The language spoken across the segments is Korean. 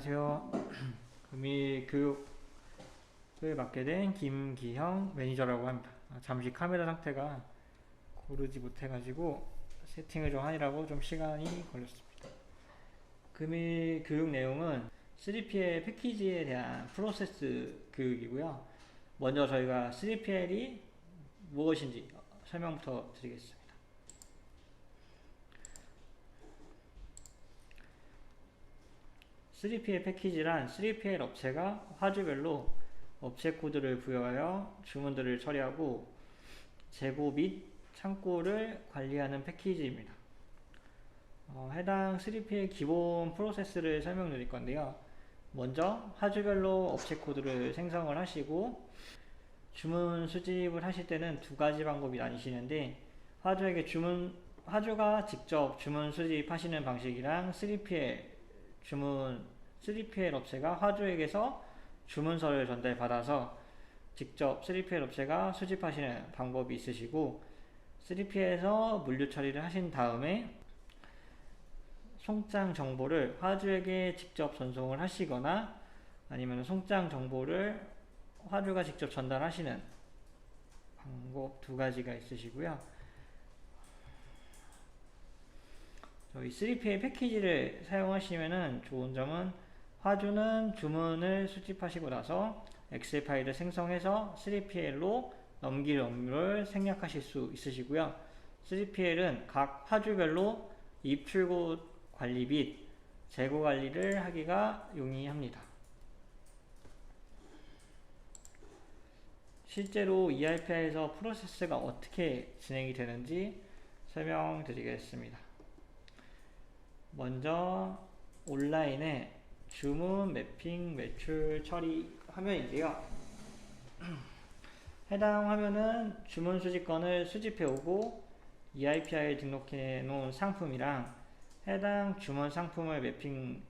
안녕하세요. 금일교육을 맡게 된 김기형 매니저라고 합니다. 잠시 카메라 상태가 고르지 못해가지고 세팅을 좀 하느라고 좀 시간이 걸렸습니다. 금일 교육 내용은 3PL 패키지에 대한 프로세스 교육이고요. 먼저 저희가 3PL이 무엇인지 설명부터 드리겠습니다. 3PL 패키지란 3PL 업체가 화주별로 업체 코드를 부여하여 주문들을 처리하고 재고 및 창고를 관리하는 패키지입니다. 해당 3PL 기본 프로세스를 설명드릴 건데요. 먼저 화주별로 업체 코드를 생성을 하시고 주문 수집을 하실 때는 두 가지 방법이 나뉘시는데 화주가 직접 주문 수집하시는 방식이랑 3PL 업체가 화주에게서 주문서를 전달받아서 직접 3PL 업체가 수집하시는 방법이 있으시고 3PL에서 물류 처리를 하신 다음에 송장 정보를 화주에게 직접 전송을 하시거나 아니면 송장 정보를 화주가 직접 전달하시는 방법 두 가지가 있으시고요. 저희 3PL 패키지를 사용하시면 좋은 점은 화주는 주문을 수집하시고 나서 엑셀 파일을 생성해서 3PL로 넘길 업무를 생략하실 수 있으시고요. 3PL은 각 화주별로 입출고 관리 및 재고 관리를 하기가 용이합니다. 실제로 ERP에서 프로세스가 어떻게 진행이 되는지 설명드리겠습니다. 먼저 온라인에 주문, 매핑, 매출, 처리 화면인데요. 해당 화면은 주문 수집건을 수집해 오고 ERP에 등록해 놓은 상품이랑 해당 주문 상품을 매핑하여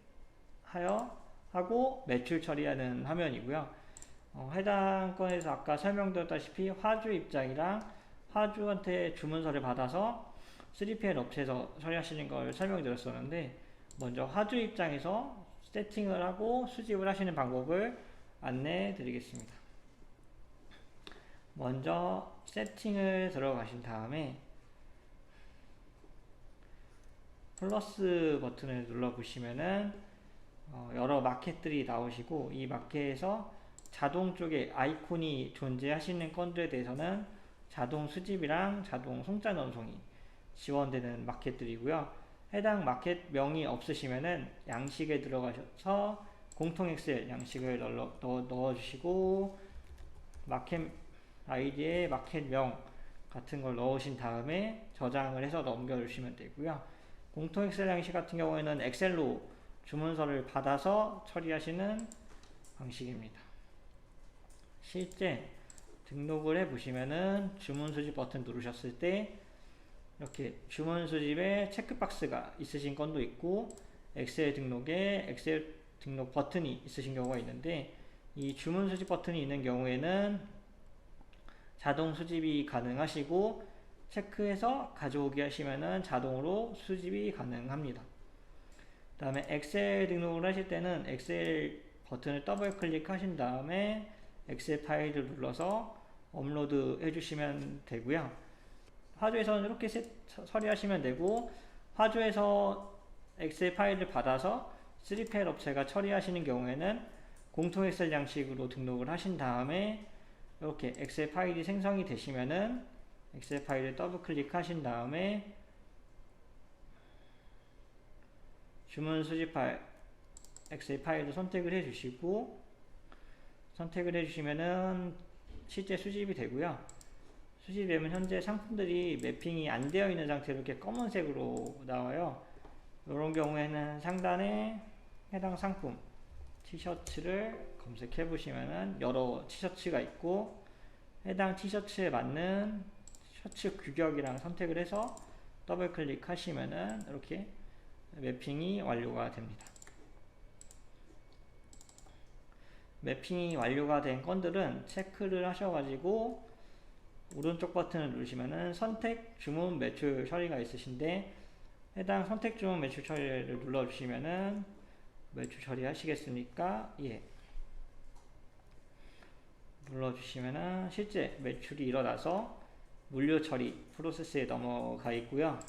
하고 매출 처리하는 화면이고요. 해당 건에서 아까 설명드렸다시피 화주 입장이랑 화주한테 주문서를 받아서 3PL 업체에서 처리하시는 걸 설명드렸었는데 먼저 화주 입장에서 세팅을 하고 수집을 하시는 방법을 안내해 드리겠습니다. 먼저 세팅을 들어가신 다음에 플러스 버튼을 눌러 보시면은 여러 마켓들이 나오시고 이 마켓에서 자동 쪽에 아이콘이 존재하시는 건들에 대해서는 자동 수집이랑 자동 송장 전송이 지원되는 마켓들이고요. 해당 마켓명이 없으시면은 양식에 들어가셔서 공통 엑셀 양식을 넣어주시고 마켓 아이디에 마켓명 같은 걸 넣으신 다음에 저장을 해서 넘겨주시면 되고요. 공통 엑셀 양식 같은 경우에는 엑셀로 주문서를 받아서 처리하시는 방식입니다. 실제 등록을 해 보시면은 주문 수집 버튼 누르셨을 때 이렇게 주문 수집에 체크박스가 있으신 건도 있고 엑셀 등록에 엑셀 등록 버튼이 있으신 경우가 있는데 이 주문 수집 버튼이 있는 경우에는 자동 수집이 가능하시고 체크해서 가져오기 하시면은 자동으로 수집이 가능합니다. 그 다음에 엑셀 등록을 하실 때는 엑셀 버튼을 더블 클릭하신 다음에 엑셀 파일을 눌러서 업로드 해주시면 되고요. 화주에서는 이렇게 처리하시면 되고 화주에서 엑셀 파일을 받아서 3PL 업체가 처리하시는 경우에는 공통 엑셀 양식으로 등록을 하신 다음에 이렇게 엑셀 파일이 생성이 되시면은 엑셀 파일을 더블 클릭하신 다음에 주문 수집할 엑셀 파일을 선택을 해주시고 선택을 해주시면은 실제 수집이 되고요. 수집이 되면 현재 상품들이 매핑이 안 되어 있는 상태로 이렇게 검은색으로 나와요. 이런 경우에는 상단에 해당 상품 티셔츠를 검색해 보시면은 여러 티셔츠가 있고 해당 티셔츠에 맞는 셔츠 규격이랑 선택을 해서 더블 클릭하시면은 이렇게 매핑이 완료가 됩니다. 매핑이 완료가 된 건들은 체크를 하셔가지고 오른쪽 버튼을 누르시면은 선택 주문 매출 처리가 있으신데 해당 선택 주문 매출 처리를 눌러주시면은 매출 처리하시겠습니까? 예. 눌러주시면은 실제 매출이 일어나서 물류 처리 프로세스에 넘어가 있고요.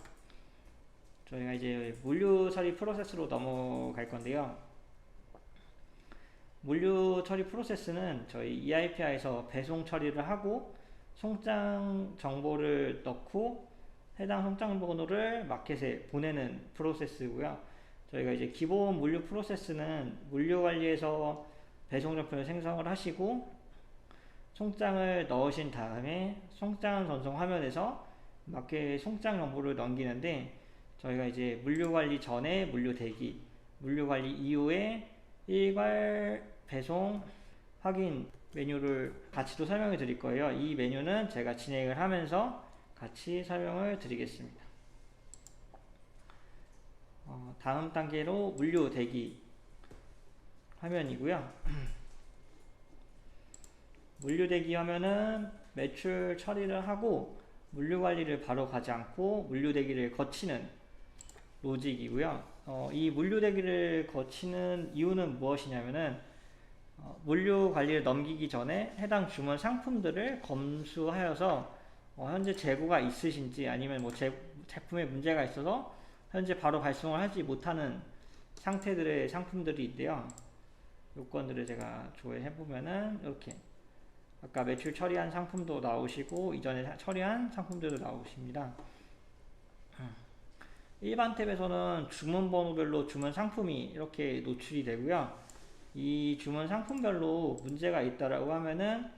저희가 이제 물류 처리 프로세스로 넘어갈 건데요. 물류 처리 프로세스는 저희 EIPI에서 배송 처리를 하고 송장 정보를 넣고 해당 송장 번호를 마켓에 보내는 프로세스고요. 저희가 이제 기본 물류 프로세스는 물류 관리에서 배송 정보를 생성을 하시고 송장을 넣으신 다음에 송장 전송 화면에서 마켓 송장 정보를 넘기는데, 저희가 이제 물류 관리 전에 물류 대기, 물류 관리 이후에 일괄 배송 확인 메뉴를 같이 또 설명을 드릴 거예요. 이 메뉴는 제가 진행을 하면서 같이 설명을 드리겠습니다. 다음 단계로 물류 대기 화면이고요. 물류 대기 화면은 매출 처리를 하고 물류 관리를 바로 가지 않고 물류 대기를 거치는 로직이고요. 이 물류 대기를 거치는 이유는 무엇이냐면은 물류 관리를 넘기기 전에 해당 주문 상품들을 검수하여서 현재 재고가 있으신지, 아니면 뭐 제품에 문제가 있어서 현재 바로 발송을 하지 못하는 상태들의 상품들이 있는데요. 요건들을 제가 조회해보면은 이렇게 아까 매출 처리한 상품도 나오시고 이전에 처리한 상품들도 나오십니다. 일반 탭에서는 주문 번호별로 주문 상품이 이렇게 노출이 되고요. 이 주문 상품별로 문제가 있다라고 하면은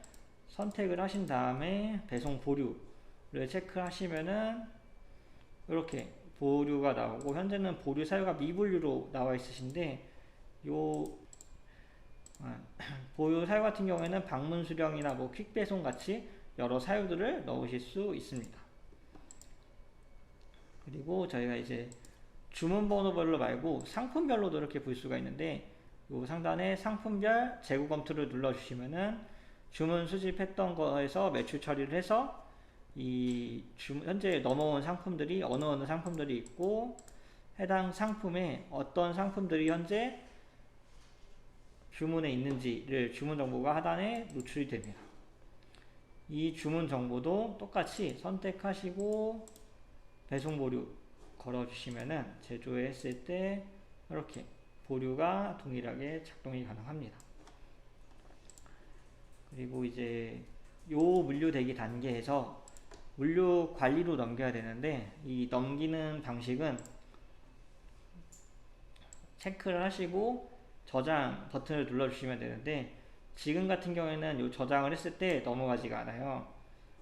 선택을 하신 다음에 배송 보류를 체크하시면은 이렇게 보류가 나오고, 현재는 보류 사유가 미분류로 나와 있으신데, 요 보유 사유 같은 경우에는 방문 수령이나 뭐 퀵 배송 같이 여러 사유들을 넣으실 수 있습니다. 그리고 저희가 이제 주문 번호별로 말고 상품별로도 이렇게 볼 수가 있는데, 요 상단에 상품별 재고 검토를 눌러주시면은 주문 수집했던 거에서 매출 처리를 해서 현재 넘어온 상품들이 어느 상품들이 있고, 해당 상품에 어떤 상품들이 현재 주문에 있는지를 주문 정보가 하단에 노출이 됩니다. 이 주문 정보도 똑같이 선택하시고 배송 보류 걸어주시면은 제조했을 때 이렇게 보류가 동일하게 작동이 가능합니다. 그리고 이제 요 물류 대기 단계에서 물류 관리로 넘겨야 되는데, 이 넘기는 방식은 체크를 하시고 저장 버튼을 눌러주시면 되는데, 지금 같은 경우에는 요 저장을 했을 때 넘어가지가 않아요.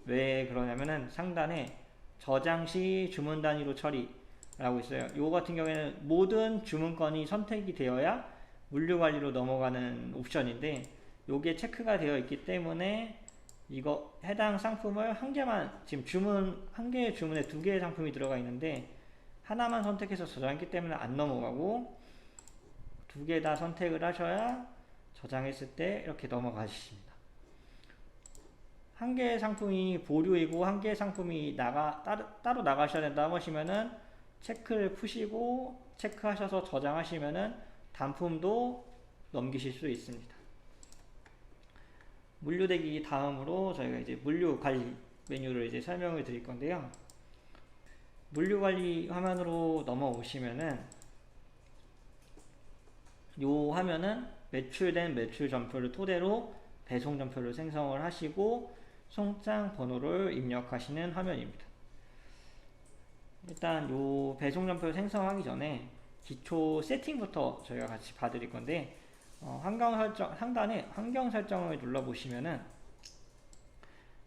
왜 그러냐면은 상단에 저장 시 주문 단위로 처리라고 있어요. 요 같은 경우에는 모든 주문건이 선택이 되어야 물류 관리로 넘어가는 옵션인데, 요게 체크가 되어 있기 때문에 이거 해당 상품을 한 개만, 지금 한 개의 주문에 두 개의 상품이 들어가 있는데 하나만 선택해서 저장했기 때문에 안 넘어가고, 두 개 다 선택을 하셔야 저장했을 때 이렇게 넘어가십니다. 한 개의 상품이 보류이고 한 개의 상품이 따로 나가셔야 된다고 하시면은 체크를 푸시고 체크하셔서 저장하시면은 단품도 넘기실 수 있습니다. 물류 대기 다음으로 저희가 이제 물류 관리 메뉴를 이제 설명을 드릴 건데요. 물류 관리 화면으로 넘어오시면은 요 화면은 매출된 매출 전표를 토대로 배송 전표를 생성을 하시고 송장 번호를 입력하시는 화면입니다. 일단 요 배송 전표를 생성하기 전에 기초 세팅부터 저희가 같이 봐드릴 건데, 환경 설정, 상단에 환경 설정을 눌러보시면은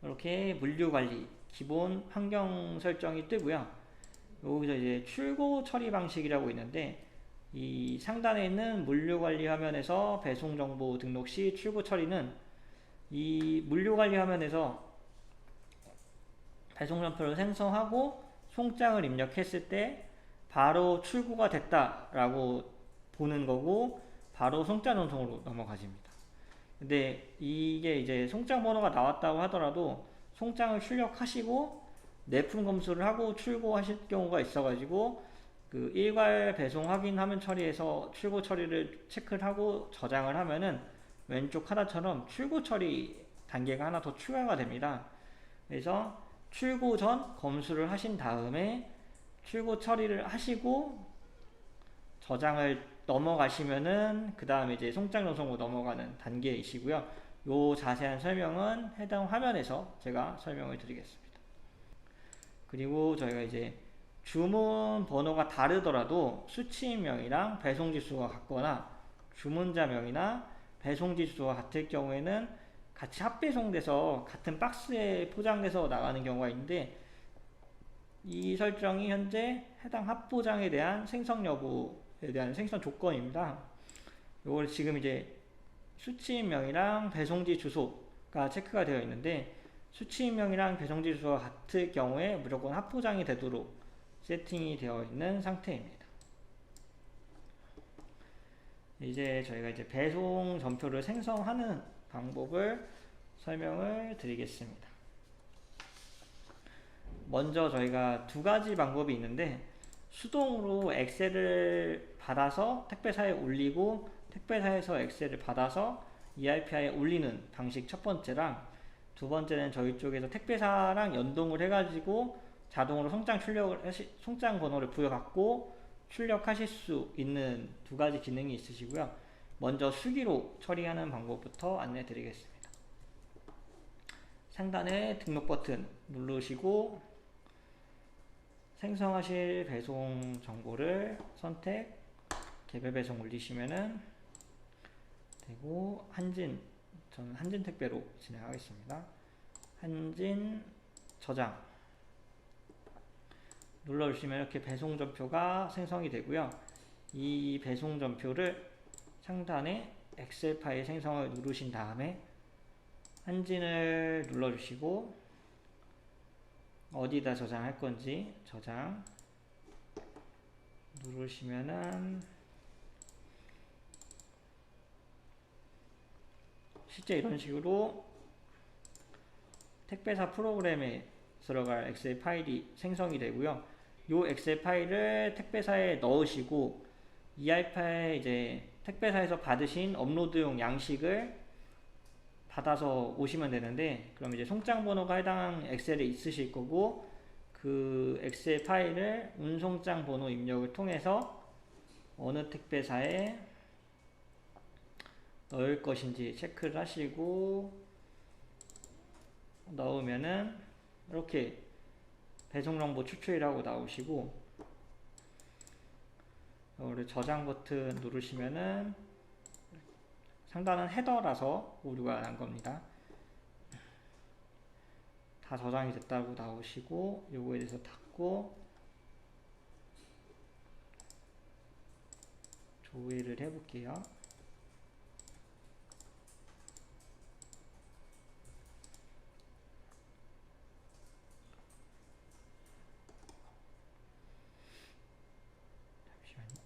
이렇게 물류 관리 기본 환경 설정이 뜨고요. 여기서 이제 출고 처리 방식이라고 있는데, 이 상단에 있는 물류 관리 화면에서 배송 정보 등록 시 출고 처리는 이 물류 관리 화면에서 배송 전표를 생성하고 송장을 입력했을 때 바로 출고가 됐다라고 보는 거고, 바로 송장 전송으로 넘어가집니다. 근데 이게 이제 송장 번호가 나왔다고 하더라도 송장을 출력하시고 내품 검수를 하고 출고하실 경우가 있어가지고 그 일괄 배송 확인 화면 처리에서 출고 처리를 체크를 하고 저장을 하면은 왼쪽 하단처럼 출고 처리 단계가 하나 더 추가가 됩니다. 그래서 출고 전 검수를 하신 다음에 출고 처리를 하시고 저장을 넘어가시면은 그 다음에 이제 송장 전송으로 넘어가는 단계이시고요. 요 자세한 설명은 해당 화면에서 제가 설명을 드리겠습니다. 그리고 저희가 이제 주문 번호가 다르더라도 수취인명이랑 배송지 수가 같거나 주문자명이나 배송지 수가 같을 경우에는 같이 합배송돼서 같은 박스에 포장돼서 나가는 경우가 있는데, 이 설정이 현재 해당 합포장에 대한 생성 여부에 대한 생성 조건입니다. 이걸 지금 이제 수취인명이랑 배송지 주소가 체크가 되어 있는데, 수취인명이랑 배송지 주소가 같을 경우에 무조건 합포장이 되도록 세팅이 되어 있는 상태입니다. 이제 저희가 이제 배송 전표를 생성하는 방법을 설명을 드리겠습니다. 먼저 저희가 두 가지 방법이 있는데, 수동으로 엑셀을 받아서 택배사에 올리고 택배사에서 엑셀을 받아서 ERPI에 올리는 방식 첫 번째랑, 두 번째는 저희 쪽에서 택배사랑 연동을 해가지고 자동으로 송장 번호를 부여받고 출력하실 수 있는 두 가지 기능이 있으시고요. 먼저 수기로 처리하는 방법부터 안내 드리겠습니다. 상단에 등록 버튼 누르시고 생성하실 배송 정보를 선택, 개별 배송 올리시면은 되고, 저는 한진 택배로 진행하겠습니다. 한진 저장 눌러주시면 이렇게 배송 전표가 생성이 되고요. 이 배송 전표를 상단에 엑셀 파일 생성을 누르신 다음에 한진을 눌러주시고 어디다 저장할 건지 저장 누르시면은 실제 이런 식으로 택배사 프로그램에 들어갈 엑셀 파일이 생성이 되고요. 이 엑셀 파일을 택배사에 넣으시고 ERPI에 이제 택배사에서 받으신 업로드용 양식을 받아서 오시면 되는데, 그럼 이제 송장 번호가 해당 엑셀에 있으실 거고, 그 엑셀 파일을 운송장 번호 입력을 통해서 어느 택배사에 넣을 것인지 체크를 하시고 넣으면은 이렇게 배송 정보 추출이라고 나오시고, 저장 버튼 누르시면은 상단은 헤더라서 오류가 난 겁니다. 다 저장이 됐다고 나오시고, 요거에 대해서 닫고 조회를 해볼게요.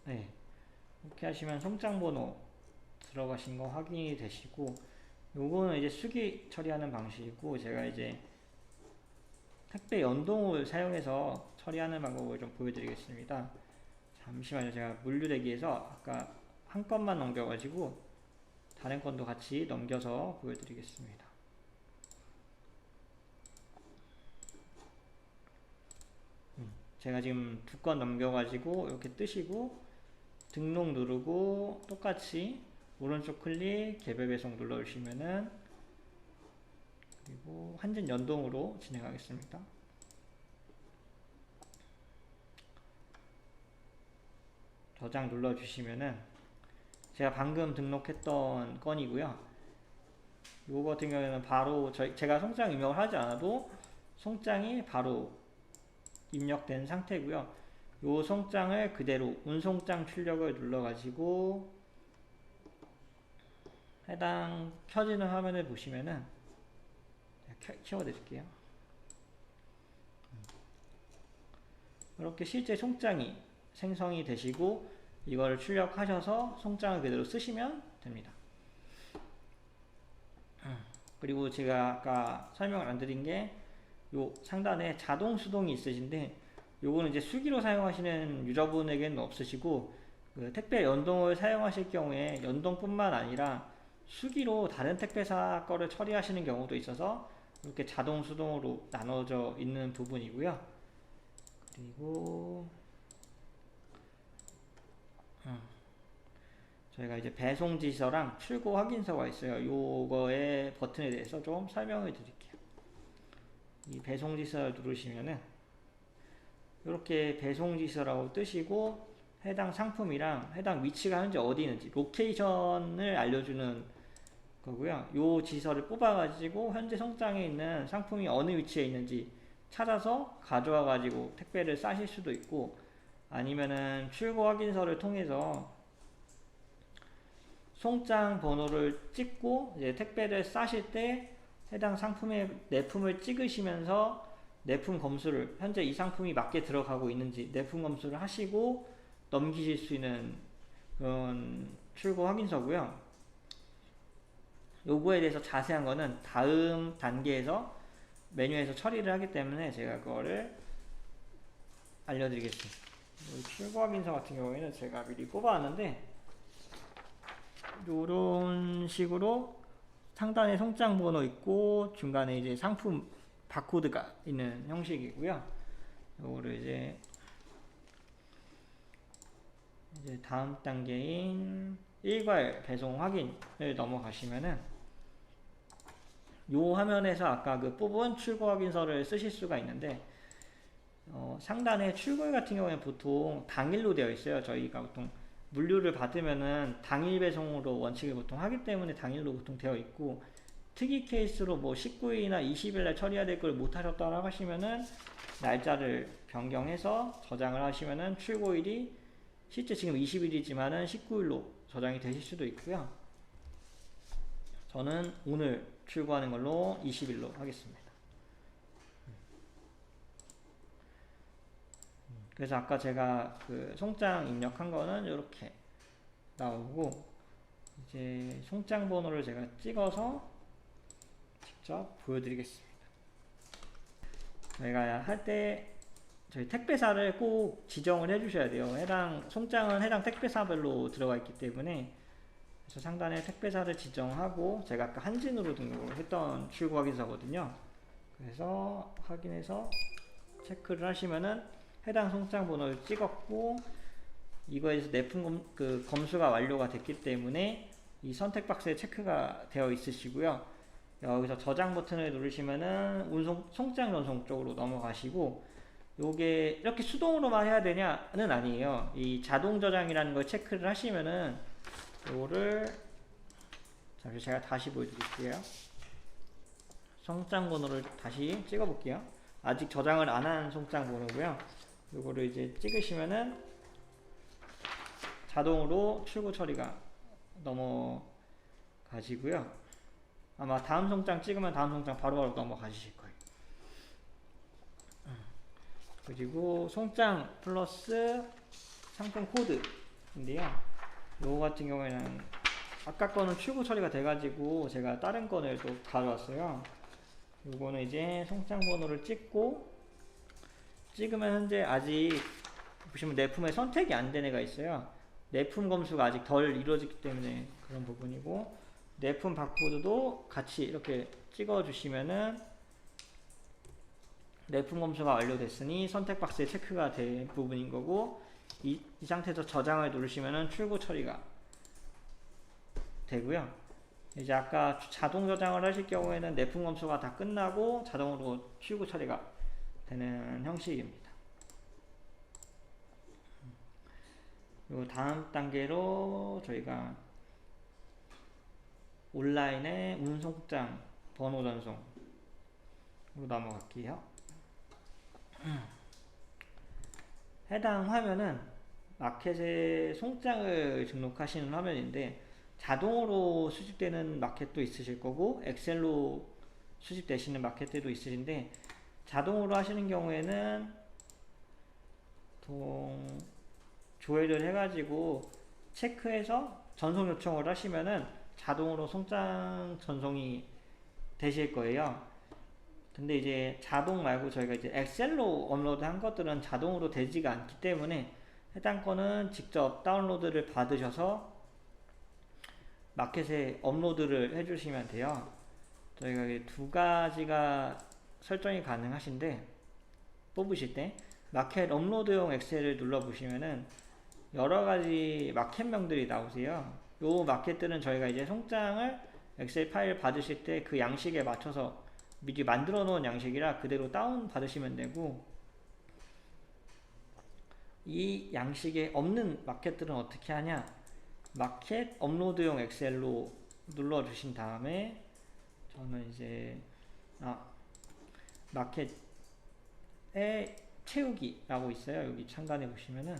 네, 이렇게 하시면 송장 번호 들어가신 거 확인이 되시고, 요거는 이제 수기 처리하는 방식이고, 제가 이제 택배 연동을 사용해서 처리하는 방법을 좀 보여드리겠습니다. 잠시만요. 제가 물류대기에서 아까 한 건만 넘겨가지고 다른 건도 같이 넘겨서 보여드리겠습니다. 제가 지금 두 건 넘겨가지고 이렇게 뜨시고 등록 누르고 똑같이 오른쪽 클릭 개별 배송 눌러주시면은, 그리고 한진 연동으로 진행하겠습니다. 저장 눌러주시면은 제가 방금 등록했던 건이고요. 이거 같은 경우에는 바로 제가 송장 입력을 하지 않아도 송장이 바로 입력된 상태고요. 요 송장을 그대로 운송장 출력을 눌러가지고 해당 켜지는 화면을 보시면은, 키워드릴게요. 이렇게 실제 송장이 생성이 되시고 이걸 출력하셔서 송장을 그대로 쓰시면 됩니다. 그리고 제가 아까 설명을 안 드린 게 요 상단에 자동 수동이 있으신데, 요거는 이제 수기로 사용하시는 유저분에게는 없으시고, 그 택배 연동을 사용하실 경우에 연동뿐만 아니라 수기로 다른 택배사 거를 처리하시는 경우도 있어서 이렇게 자동 수동으로 나눠져 있는 부분이고요. 그리고 저희가 이제 배송 지시서랑 출고 확인서가 있어요. 요거의 버튼에 대해서 좀 설명을 드릴게요. 이 배송 지시서를 누르시면은 이렇게 배송 지시서라고 뜨시고 해당 상품이랑 해당 위치가 현재 어디 있는지 로케이션을 알려주는 거고요. 요 지시서를 뽑아가지고 현재 송장에 있는 상품이 어느 위치에 있는지 찾아서 가져와가지고 택배를 싸실 수도 있고, 아니면은 출고 확인서를 통해서 송장 번호를 찍고 이제 택배를 싸실 때 해당 상품의 내품을 찍으시면서 내품 검수를, 현재 이 상품이 맞게 들어가고 있는지 내품 검수를 하시고 넘기실 수 있는 그런 출고 확인서고요. 요거에 대해서 자세한 거는 다음 단계에서 메뉴에서 처리를 하기 때문에 제가 그거를 알려드리겠습니다. 출고 확인서 같은 경우에는 제가 미리 뽑아왔는데, 요런 식으로 상단에 송장 번호 있고 중간에 이제 상품 바코드가 있는 형식이고요. 요거를 이제 다음 단계인 일괄 배송 확인을 넘어가시면은 요 화면에서 아까 그 뽑은 출고 확인서를 쓰실 수가 있는데, 상단에 출고일 같은 경우에는 보통 당일로 되어 있어요. 저희가 보통 물류를 받으면은 당일 배송으로 원칙을 보통 하기 때문에 당일로 보통 되어 있고, 특이 케이스로 뭐 19일이나 20일날 처리해야 될 걸 못 하셨다고 하시면은 날짜를 변경해서 저장을 하시면은 출고일이 실제 지금 20일이지만은 19일로 저장이 되실 수도 있고요. 저는 오늘 출고하는 걸로 20일로 하겠습니다. 그래서 아까 제가 그 송장 입력한 거는 이렇게 나오고, 이제 송장 번호를 제가 찍어서 직접 보여드리겠습니다. 저희가 할 때 저희 택배사를 꼭 지정을 해주셔야 돼요. 해당 송장은 해당 택배사별로 들어가 있기 때문에. 그래서 상단에 택배사를 지정하고, 제가 아까 한진으로 등록을 했던 출고 확인서거든요. 그래서 확인해서 체크를 하시면은 해당 송장 번호를 찍었고, 이거에서 내품 검수가 완료가 됐기 때문에 이 선택 박스에 체크가 되어 있으시고요. 여기서 저장 버튼을 누르시면은 송장 전송 쪽으로 넘어가시고, 요게 이렇게 수동으로만 해야 되냐는 아니에요. 이 자동 저장이라는 걸 체크를 하시면은 요거를 잠시 제가 다시 보여드릴게요. 송장 번호를 다시 찍어 볼게요. 아직 저장을 안 한 송장 번호고요. 요거를 이제 찍으시면은 자동으로 출고 처리가 넘어가시고요. 아마 다음 송장 찍으면 다음 송장 바로바로 넘어가실 거예요. 그리고 송장 플러스 상품 코드인데요. 요거 같은 경우에는 아까 거는 출고 처리가 돼가지고 제가 다른 거를 또 가져왔어요. 요거는 이제 송장 번호를 찍으면 현재 아직 보시면 내품에 선택이 안 된 애가 있어요. 내품 검수가 아직 덜 이루어지기 때문에 그런 부분이고, 내품 바코드도 같이 이렇게 찍어 주시면은 내품 검수가 완료됐으니 선택 박스에 체크가 된 부분인 거고, 이 상태에서 저장을 누르시면은 출고 처리가 되고요. 이제 아까 자동 저장을 하실 경우에는 내품 검수가 다 끝나고 자동으로 출고 처리가 되는 형식입니다. 그리고 다음 단계로 저희가 온라인의 운송장 번호 전송으로 넘어갈게요. 해당 화면은 마켓에 송장을 등록하시는 화면인데, 자동으로 수집되는 마켓도 있으실 거고 엑셀로 수집되시는 마켓들도 있으신데, 자동으로 하시는 경우에는 보통 조회를 해가지고 체크해서 전송 요청을 하시면은 자동으로 송장 전송이 되실 거예요. 근데 이제 자동 말고 저희가 이제 엑셀로 업로드 한 것들은 자동으로 되지가 않기 때문에 해당 거는 직접 다운로드를 받으셔서 마켓에 업로드를 해주시면 돼요. 저희가 두 가지가 설정이 가능하신데, 뽑으실 때 마켓 업로드용 엑셀을 눌러 보시면은 여러 가지 마켓명들이 나오세요. 요 마켓들은 저희가 이제 송장을 엑셀 파일 받으실 때 그 양식에 맞춰서 미리 만들어 놓은 양식이라 그대로 다운 받으시면 되고, 이 양식에 없는 마켓들은 어떻게 하냐, 마켓 업로드용 엑셀로 눌러 주신 다음에 저는 이제 마켓에 채우기라고 있어요. 여기 참관해 보시면은,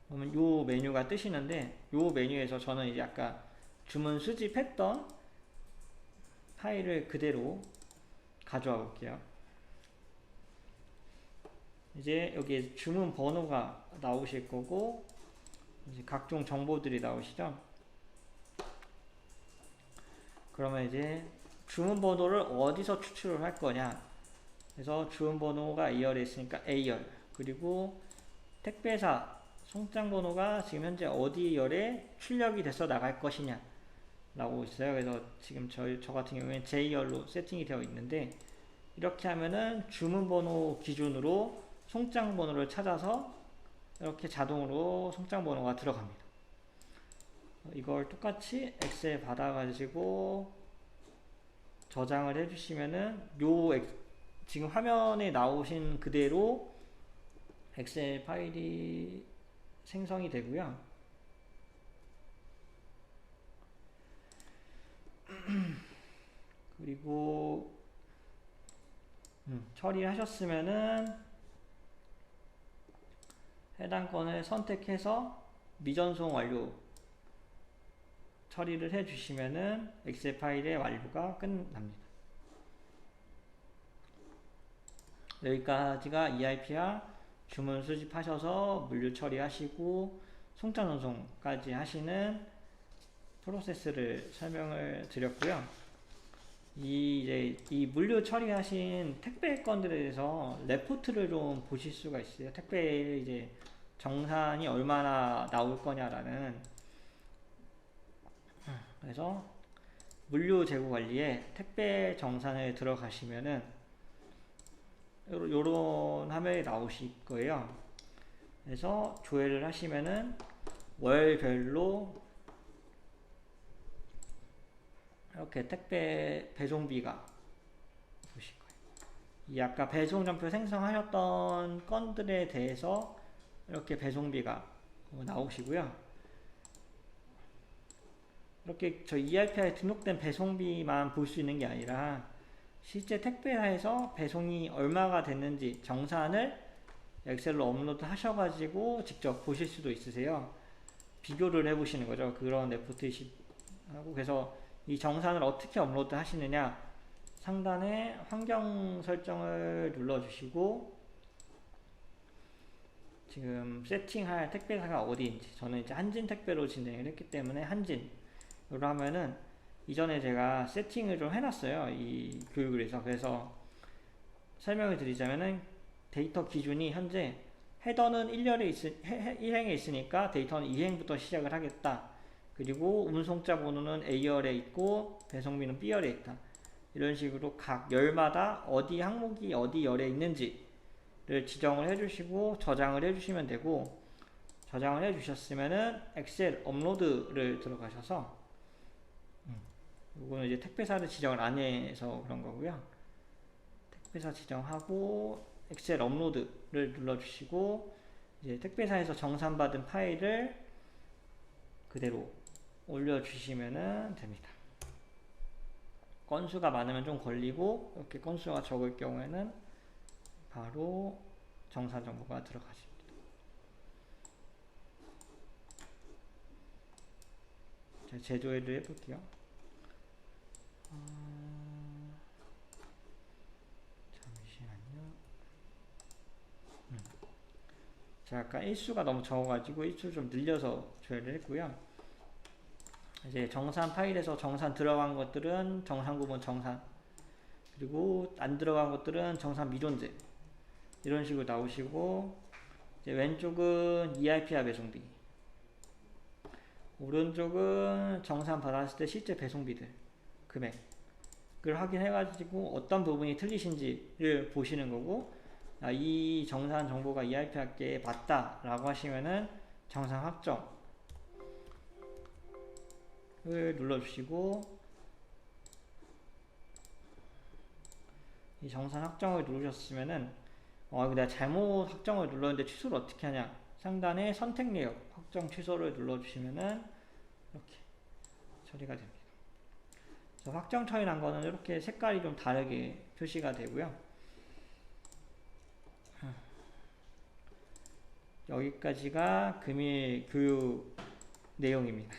그러면 요 메뉴가 뜨시는데, 요 메뉴에서 저는 이제 아까 주문 수집했던 파일을 그대로 가져와 볼게요. 이제 여기에 주문 번호가 나오실 거고, 이제 각종 정보들이 나오시죠. 그러면 이제 주문 번호를 어디서 추출을 할 거냐, 그래서 주문 번호가 A열에 있으니까 A열, 그리고 택배사 송장 번호가 지금 현재 어디 열에 출력이 돼서 나갈 것이냐 라고 있어요. 그래서 지금 저 같은 경우에는 J열로 세팅이 되어 있는데, 이렇게 하면은 주문 번호 기준으로 송장 번호를 찾아서 이렇게 자동으로 송장 번호가 들어갑니다. 이걸 똑같이 엑셀 받아가지고 저장을 해주시면은 지금 화면에 나오신 그대로 엑셀 파일이 생성이 되고요. 그리고 처리하셨으면은 해당 건을 선택해서 미전송 완료 처리를 해주시면은 엑셀 파일의 완료가 끝납니다. 여기까지가 EIP와 주문 수집하셔서 물류 처리하시고 송장 전송까지 하시는 프로세스를 설명을 드렸고요. 이 물류 처리하신 택배 건들에 대해서 레포트를 좀 보실 수가 있어요. 택배 이제 정산이 얼마나 나올 거냐라는. 그래서 물류 재고 관리에 택배 정산을 들어가시면은 요런 화면이 나오실 거예요. 그래서 조회를 하시면은 월별로 이렇게 택배 배송비가 보실 거예요. 이 아까 배송전표 생성하셨던 건들에 대해서 이렇게 배송비가 나오시고요. 이렇게 저 EIP에 등록된 배송비만 볼 수 있는 게 아니라 실제 택배사에서 배송이 얼마가 됐는지 정산을 엑셀로 업로드 하셔가지고 직접 보실 수도 있으세요. 비교를 해보시는 거죠. 그런 레포트하고. 그래서 이 정산을 어떻게 업로드 하시느냐, 상단에 환경 설정을 눌러주시고 지금 세팅할 택배사가 어디인지, 저는 이제 한진 택배로 진행을 했기 때문에 한진으로 하면은, 이전에 제가 세팅을 좀 해놨어요. 이 교육을 해서. 그래서 설명을 드리자면은 데이터 기준이 현재 헤더는 1행에 있으니까 데이터는 2행부터 시작을 하겠다. 그리고 운송자 번호는 A열에 있고 배송비는 B열에 있다. 이런 식으로 각 열마다 어디 항목이 어디 열에 있는지를 지정을 해주시고 저장을 해주시면 되고, 저장을 해주셨으면은 엑셀 업로드를 들어가셔서, 이거는 이제 택배사를 지정을 안 해서 그런 거고요. 택배사 지정하고 엑셀 업로드를 눌러주시고 이제 택배사에서 정산받은 파일을 그대로 올려주시면 됩니다. 건수가 많으면 좀 걸리고, 이렇게 건수가 적을 경우에는 바로 정산 정보가 들어가십니다. 자, 제조회를 해볼게요. 잠시만요. 자, 아까 일수가 너무 적어가지고 일수를 좀 늘려서 조회를 했고요. 이제 정산 파일에서 정산 들어간 것들은 정산 구분 정산, 그리고 안 들어간 것들은 정산 미존재, 이런 식으로 나오시고, 이제 왼쪽은 EIP와 배송비, 오른쪽은 정산 받았을 때 실제 배송비들 금액을 확인해가지고 어떤 부분이 틀리신지를 보시는 거고, 이 정산 정보가 EIP학계에 맞다 라고 하시면은 정산 확정을 눌러주시고, 이 정산 확정을 누르셨으면은 이거 내가 잘못 확정을 눌렀는데 취소를 어떻게 하냐, 상단에 선택 내역 확정 취소를 눌러주시면은 이렇게 처리가 됩니다. 그래서 확정 처리 난 거는 이렇게 색깔이 좀 다르게 표시가 되고요. 여기까지가 금일 교육 내용입니다.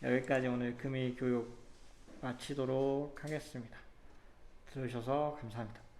여기까지 오늘 금일 교육 마치도록 하겠습니다. 들어주셔서 감사합니다.